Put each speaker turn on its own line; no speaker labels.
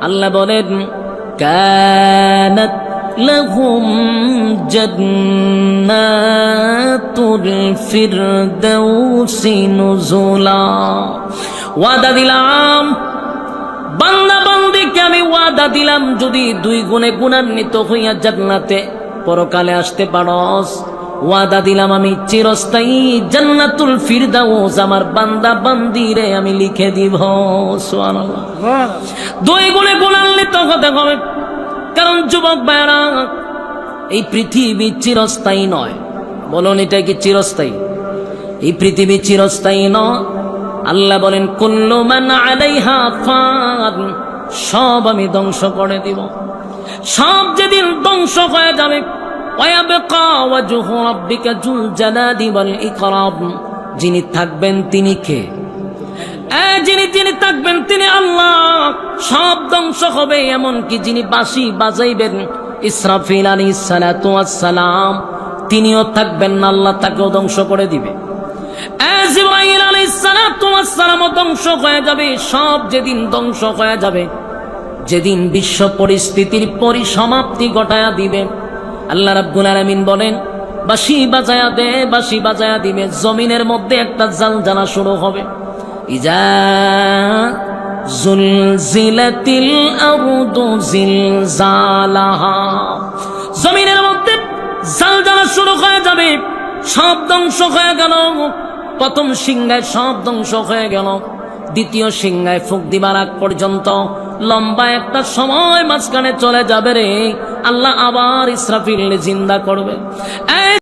আল্লাহ বলেন কানাত লাহুম জান্নাতুল ফিরদাউসি নুজুলা। ওয়াদা দিলাম বান্দা বান্দিকে, আমি ওয়াদা দিলাম যদি 2 গুণে গুণান্বিত হইয়া জান্নাতে পরকালে আসতে পারস, ওয়াদা দিলাম আমি চিরস্থায়ী জান্নাতুল ফিরদাউস আমার বান্দা বান্দিরে আমি লিখে দিব। সুবহানাল্লাহ। 2 গুণে গুণান্বিত হতে হবে। কারণ যুবক ভাইরা, এই পৃথিবী চিরস্থায়ী নয়। বলুন, এটা কি চিরস্থায়ী? এই পৃথিবী চিরস্থায়ী নয়। আল্লাহ বলেন কুল্লু মান আলাইহা ফান, সব আমি ধ্বংস করে দিব। সব যেদিন ধ্বংস হয়ে যাবে, ওয়ায়াবকা ওয়াজহু রাব্বিকা যুল জালালি ওয়াল ইকরাম, যিনি থাকবেন তিনি কে? যিনি থাকবেন তিনি আল্লাহ। সব ধ্বংস হবে, এমনকি যিনি বাঁশি বাজাইবেন ইসরাফিল আলাইহিস সালাতু ওয়াস সালাম, তিনিও থাকবেন না, আল্লাহ তাকেও ধ্বংস করে দিবে। জিবরাইল আলাইহিস সালাতু ওয়াস সালামও ধ্বংস হয়ে যাবে। সব যেদিন ধ্বংস হয়ে যাবে, যেদিন বিশ্ব পরিস্থিতির পরিসমাপ্তি ঘটায়া দিবে, আল্লাহ রাব্বুল আলামিন বলেন বাঁশি বাজায়া দে, বাঁশি বাজায়া দিবে। জমিনের মধ্যে একটা জালজালা শুরু হবে। ইজা জুলজিলাতিল আরদু জিলজালাহা, জমিনের মধ্যে জালজালা শুরু হয়ে যাবে। সব ধ্বংস হয়ে গেল। প্রথম সিংহায় সব ধ্বংস হয়ে গেল। দ্বিতীয় সিংহায় ফুঁক দিবার আগ পর্যন্ত লম্বা একটা সময় মাঝখানে চলে যাবে রে। আল্লাহ আবার ইসরাফিল জিন্দা করবে। এই